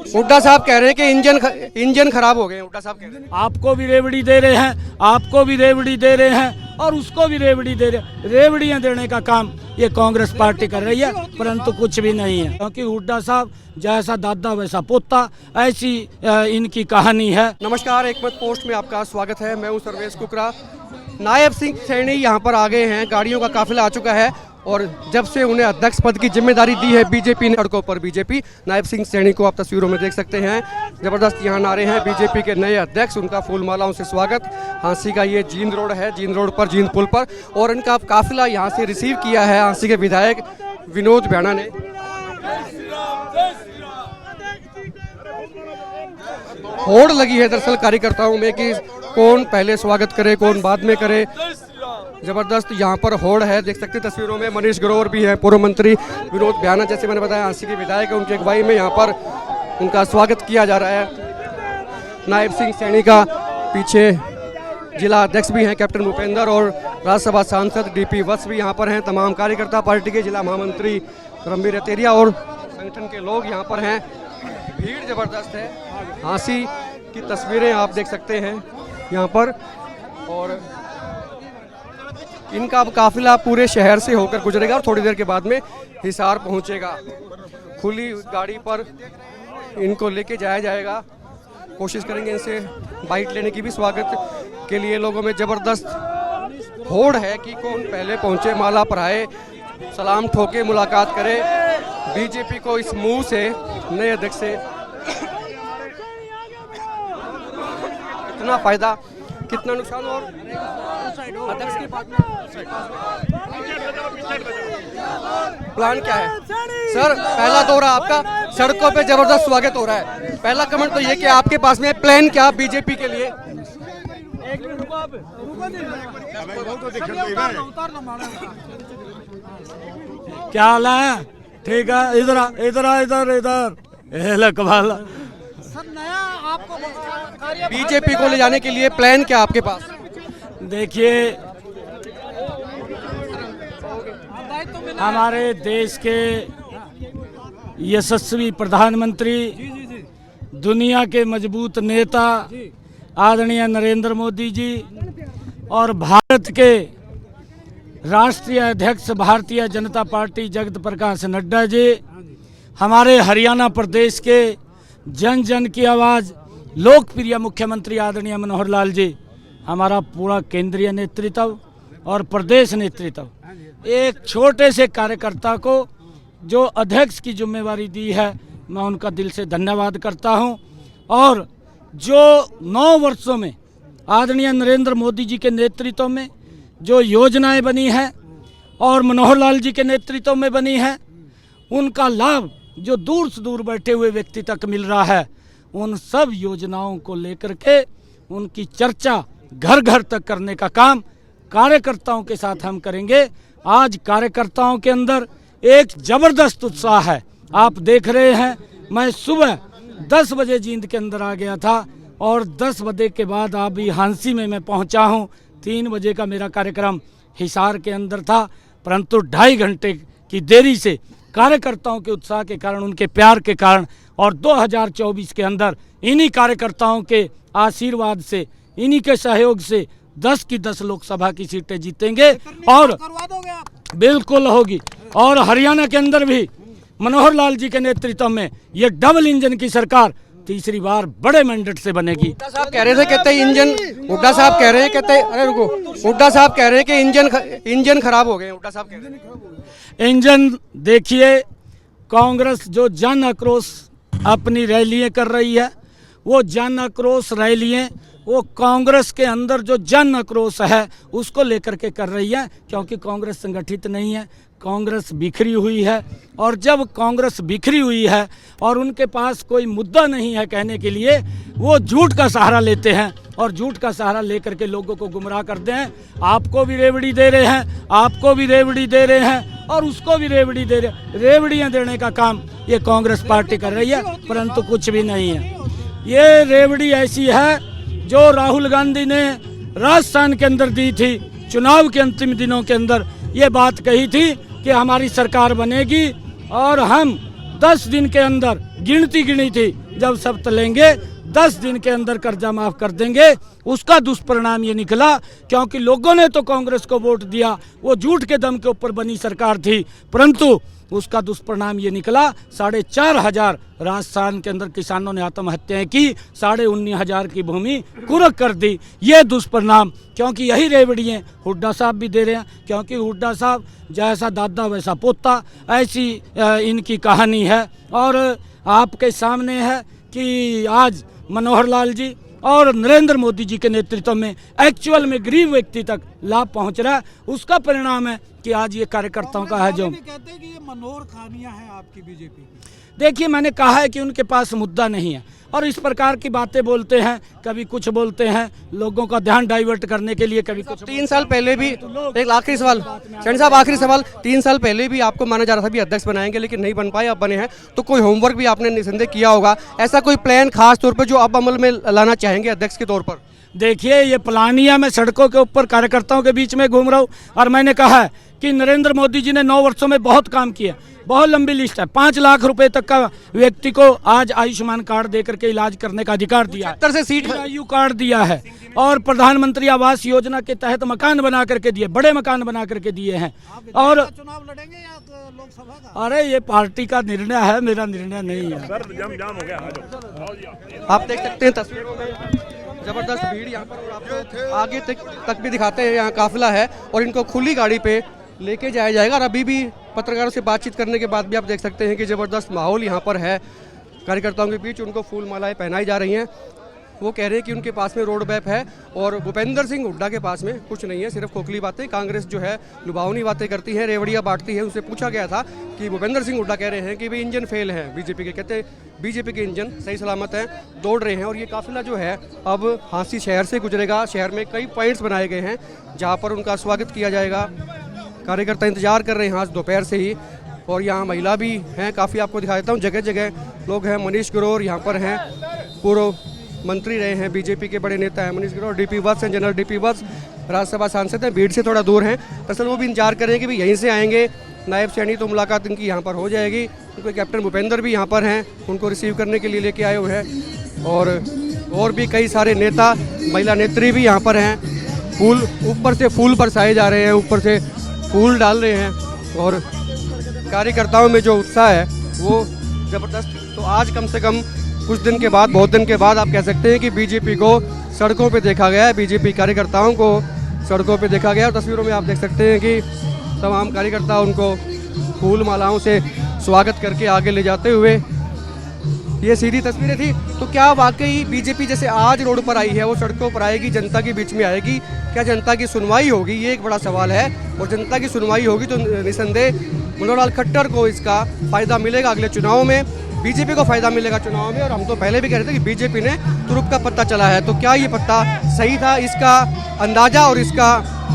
हुड्डा साहब कह रहे हैं कि इंजन खराब हो गए हैं। हुड्डा साहब कह रहे हैं। आपको भी रेवड़ी दे रहे हैं, आपको भी रेवड़ी दे रहे हैं और उसको भी रेवड़ी दे रहे हैं। रेवड़ियां देने का काम ये कांग्रेस पार्टी कर रही है, परंतु कुछ भी नहीं है, क्योंकि हुड्डा साहब जैसा दादा वैसा पोता, ऐसी इनकी कहानी है। नमस्कार, एकमत पोस्ट में आपका स्वागत है। मैं हूं सर्वेश कुकरा। नायब सिंह सैनी यहां पर आ गए हैं। गाड़ियों का काफिला आ चुका है और जब से उन्हें अध्यक्ष पद की जिम्मेदारी दी है बीजेपी ने, सड़कों पर बीजेपी, नायब सिंह सैनी को आप तस्वीरों में देख सकते हैं। जबरदस्त यहाँ नारे हैं बीजेपी के नए अध्यक्ष, उनका फूल मालाओं से स्वागत। हांसी का ये जींद रोड है, जींद रोड पर, जींद पुल पर, और इनका काफिला यहाँ से रिसीव किया है हांसी के विधायक विनोद भ्याणा ने। होड़ लगी है दरअसल कार्यकर्ताओं में कि कौन पहले स्वागत करे, कौन बाद में करे। जबरदस्त यहाँ पर होड़ है, देख सकते हैं तस्वीरों में। मनीष ग्रोवर भी है, पूर्व मंत्री विनोद भ्याणा, जैसे मैंने बताया हांसी के विधायक है, उनकी अगुवाई में यहाँ पर उनका स्वागत किया जा रहा है। नायब सिंह सैनी का पीछे जिला अध्यक्ष भी हैं कैप्टन भूपेंद्र, और राज्यसभा सांसद डीपी वत्स भी यहाँ पर हैं। तमाम कार्यकर्ता, पार्टी के जिला महामंत्री रणबीर रतेरिया और संगठन के लोग यहाँ पर हैं। भीड़ जबरदस्त है। हांसी की तस्वीरें आप देख सकते हैं यहाँ पर, और इनका अब काफिला पूरे शहर से होकर गुजरेगा और थोड़ी देर के बाद में हिसार पहुंचेगा। खुली गाड़ी पर इनको लेके जाया जाएगा। कोशिश करेंगे इनसे बाइट लेने की भी। स्वागत के लिए लोगों में जबरदस्त होड़ है कि कौन पहले पहुंचे, माला पहराए, सलाम ठोके, मुलाकात करे बीजेपी को इस मुंह से, नए अध्यक्ष से कितना फायदा, कितना नुकसान। और अध्यक्ष के बाद में प्लान क्या है सर? पहला दौरा आपका, सड़कों पे जबरदस्त स्वागत हो रहा है। पहला कमेंट तो ये कि आपके पास में प्लान क्या बीजेपी के लिए? क्या हाल है? ठीक है, इधर इधर इधर इधर कमाल। बीजेपी को ले जाने के लिए प्लान क्या आपके पास? देखिए, हमारे देश के यशस्वी प्रधानमंत्री, दुनिया के मजबूत नेता आदरणीय नरेंद्र मोदी जी और भारत के राष्ट्रीय अध्यक्ष भारतीय जनता पार्टी जगत प्रकाश नड्डा जी, हमारे हरियाणा प्रदेश के जन जन की आवाज़ लोकप्रिय मुख्यमंत्री आदरणीय मनोहर लाल जी, हमारा पूरा केंद्रीय नेतृत्व और प्रदेश नेतृत्व, एक छोटे से कार्यकर्ता को जो अध्यक्ष की जिम्मेवारी दी है, मैं उनका दिल से धन्यवाद करता हूं। और जो 9 वर्षों में आदरणीय नरेंद्र मोदी जी के नेतृत्व में जो योजनाएं बनी हैं और मनोहर लाल जी के नेतृत्व में बनी हैं, उनका लाभ जो दूर से दूर बैठे हुए व्यक्ति तक मिल रहा है, उन सब योजनाओं को लेकर के उनकी चर्चा घर घर तक करने का काम कार्यकर्ताओं के साथ हम करेंगे। आज कार्यकर्ताओं के अंदर एक जबरदस्त उत्साह है। आप देख रहे हैं, मैं सुबह 10 बजे जींद के अंदर आ गया था और 10 बजे के बाद अभी हांसी में मैं पहुंचा हूं। 3 बजे का मेरा कार्यक्रम हिसार के अंदर था, परंतु 2.5 घंटे की देरी से कार्यकर्ताओं के उत्साह के कारण, उनके प्यार के कारण, और 2024 के अंदर इन्हीं कार्यकर्ताओं के आशीर्वाद से, इन्हीं के सहयोग से 10 की 10 लोकसभा की सीटें जीतेंगे और बिल्कुल होगी। और हरियाणा के अंदर भी मनोहर लाल जी के नेतृत्व में ये डबल इंजन की सरकार तीसरी बार बड़े मैंडेट से बनेगी। हुड्डा साहब कह रहे थे, कहते इंजन, हुड्डा साहब कह रहे हैं, कहते, अरे रुको, हुड्डा साहब कह रहे हैं कि इंजन खराब हो गए। हुड्डा साहब कह रहे हैं इंजन, देखिए, कांग्रेस जो जन आक्रोश अपनी रैलियां कर रही है, वो जन आक्रोश रैलियां वो कांग्रेस के अंदर जो जन आक्रोश है उसको लेकर के कर रही है, क्योंकि कांग्रेस संगठित नहीं है, कांग्रेस बिखरी हुई है। और जब कांग्रेस बिखरी हुई है और उनके पास कोई मुद्दा नहीं है कहने के लिए, वो झूठ का सहारा लेते हैं और झूठ का सहारा लेकर के लोगों को गुमराह करते हैं। आपको भी रेवड़ी दे रहे हैं, आपको भी रेवड़ी दे रहे हैं और उसको भी रेवड़ी दे रहे हैं। रेवड़ियां देने का काम ये कांग्रेस पार्टी कर रही है, परंतु कुछ भी नहीं है। ये रेवड़ी ऐसी है जो राहुल गांधी ने राजस्थान के अंदर दी थी, चुनाव के अंतिम दिनों के अंदर ये बात कही थी कि हमारी सरकार बनेगी, और हम 10 दिन के अंदर गिनती गिनी थी जब शपथ लेंगे 10 दिन के अंदर कर्जा माफ कर देंगे। उसका दुष्परिणाम ये निकला, क्योंकि लोगों ने तो कांग्रेस को वोट दिया, वो झूठ के दम के ऊपर बनी सरकार थी, परंतु उसका दुष्परिणाम ये निकला 4,500 राजस्थान के अंदर किसानों ने आत्महत्याएं की, 19,500 की भूमि कुरक कर दी। ये दुष्परिणाम, क्योंकि यही रेवड़ियाँ हुड्डा साहब भी दे रहे हैं, क्योंकि हुड्डा साहब जैसा दादा वैसा पोता, ऐसी इनकी कहानी है। और आपके सामने है कि आज मनोहर लाल जी और नरेंद्र मोदी जी के नेतृत्व में एक्चुअल में गरीब व्यक्ति तक लाभ पहुंच रहा है। उसका परिणाम है कि आज ये कार्यकर्ताओं का है जो कहते हैं कि ये मनोहर खानियां हैं आपकी बीजेपी की। देखिए, मैंने कहा है कि उनके पास मुद्दा नहीं है और इस प्रकार की बातें बोलते हैं, कभी कुछ बोलते हैं लोगों का ध्यान डाइवर्ट करने के लिए, कभी कुछ। 3 साल पहले भी, एक आखिरी सवाल चंडी साहब, आखिरी सवाल, 3 साल पहले भी आपको माना जा रहा था भी अध्यक्ष बनाएंगे, लेकिन नहीं बन पाए, अब बने हैं, तो कोई होमवर्क भी आपने निसंदेह किया होगा, ऐसा कोई प्लान खास तौर पर जो अब अमल में लाना चाहेंगे अध्यक्ष के तौर पर? देखिए, ये प्लानिया मैं सड़कों के ऊपर कार्यकर्ताओं के बीच में घूम रहा हूँ और मैंने कहा है कि नरेंद्र मोदी जी ने 9 वर्षों में बहुत काम किया, बहुत लंबी लिस्ट है। 5 लाख रुपए तक का व्यक्ति को आज आयुष्मान कार्ड देकर के इलाज करने का अधिकार दिया है, 75 से सीट आयु कार्ड दिया है और प्रधानमंत्री आवास योजना के तहत मकान बना करके दिए, बड़े मकान बना करके दिए हैं। और चुनाव लड़ेंगे या लोकसभा का? अरे ये पार्टी का निर्णय है, मेरा निर्णय नहीं है। आप देख सकते हैं तस्वीरों में जबरदस्त भीड़ यहाँ पर, और आपको आगे तक भी दिखाते हैं, यहाँ काफिला है और इनको खुली गाड़ी पे लेके जाया जाएगा। और अभी भी पत्रकारों से बातचीत करने के बाद भी आप देख सकते हैं कि जबरदस्त माहौल यहाँ पर है कार्यकर्ताओं के बीच। उनको फूल मालाएं पहनाई जा रही हैं। वो कह रहे हैं कि उनके पास में रोड मैप है और भूपेंद्र सिंह हुड्डा के पास में कुछ नहीं है, सिर्फ खोखली बातें। कांग्रेस जो है लुभावनी बातें करती है, रेवड़ियाँ बांटती है। उनसे पूछा गया था कि भूपेंद्र सिंह हुड्डा कह रहे हैं कि भाई इंजन फेल है बीजेपी के, कहते बीजेपी के इंजन सही सलामत हैं, दौड़ रहे हैं। और ये काफिला जो है अब हांसी शहर से गुजरेगा। शहर में कई पॉइंट्स बनाए गए हैं जहाँ पर उनका स्वागत किया जाएगा। कार्यकर्ता इंतजार कर रहे हैं आज दोपहर से ही, और यहाँ महिला भी हैं काफ़ी। आपको दिखा देता हूँ, जगह जगह लोग हैं। मनीष ग्रोवर यहाँ पर हैं, पूर्व मंत्री रहे हैं, बीजेपी के बड़े नेता हैं मनीष ग्रोवर। डीपी वत्स हैं, जनरल डीपी वत्स, राज्यसभा सांसद हैं, भीड़ से थोड़ा दूर हैं। दरअसल वो भी इंतजार कर रहे हैं कि भाई यहीं से आएंगे नायब सैनी, तो मुलाकात इनकी यहाँ पर हो जाएगी। उनके कैप्टन भूपेंद्र भी यहाँ पर हैं, उनको रिसीव करने के लिए लेके आए हुए हैं। और भी कई सारे नेता, महिला नेत्री भी यहाँ पर हैं। फूल ऊपर से फूल बरसाए जा रहे हैं, ऊपर से फूल डाल रहे हैं और कार्यकर्ताओं में जो उत्साह है वो ज़बरदस्त। तो आज कम से कम कुछ दिन के बाद, बहुत दिन के बाद आप कह सकते हैं कि बीजेपी को सड़कों पे देखा गया है, बीजेपी कार्यकर्ताओं को सड़कों पे देखा गया। और तस्वीरों में आप देख सकते हैं कि तमाम कार्यकर्ता उनको फूल मालाओं से स्वागत करके आगे ले जाते हुए, ये सीधी तस्वीरें थी। तो क्या वाकई बीजेपी जैसे आज रोड पर आई है वो सड़कों पर आएगी, जनता के बीच में आएगी? क्या जनता की सुनवाई होगी? ये एक बड़ा सवाल है। और जनता की सुनवाई होगी तो निसंदेह मनोहर लाल खट्टर को इसका फ़ायदा मिलेगा अगले चुनाव में, बीजेपी को फ़ायदा मिलेगा चुनाव में। और हम तो पहले भी कह रहे थे कि बीजेपी ने तुरुप का पत्ता चला है, तो क्या ये पत्ता सही था? इसका अंदाज़ा और इसका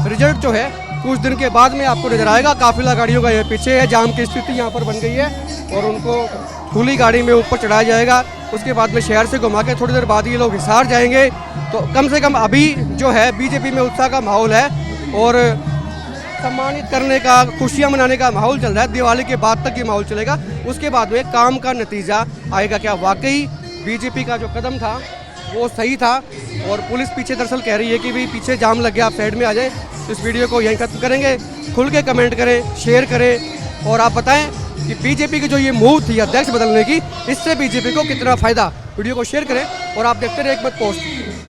रिजल्ट जो है कुछ दिन के बाद में आपको नजर आएगा। काफिला गाड़ियों का ये पीछे है, जाम की स्थिति यहाँ पर बन गई है और उनको खुली गाड़ी में ऊपर चढ़ाया जाएगा। उसके बाद में शहर से घुमा के थोड़ी देर बाद ये लोग हिसार जाएंगे। तो कम से कम अभी जो है बीजेपी में उत्साह का माहौल है और सम्मानित करने का, खुशियाँ मनाने का माहौल चल रहा है। दिवाली के बाद तक ये माहौल चलेगा, उसके बाद में काम का नतीजा आएगा। क्या वाकई बीजेपी का जो कदम था वो सही था? और पुलिस पीछे दरअसल कह रही है कि भाई पीछे जाम लग गया, आप साइड में आ जाए। इस वीडियो को यहीं खत्म करेंगे। खुल के कमेंट करें, शेयर करें और आप बताएं कि बीजेपी की जो ये मूव थी अध्यक्ष बदलने की, इससे बीजेपी को कितना फ़ायदा। वीडियो को शेयर करें और आप देखते रहे एक मत पोस्ट।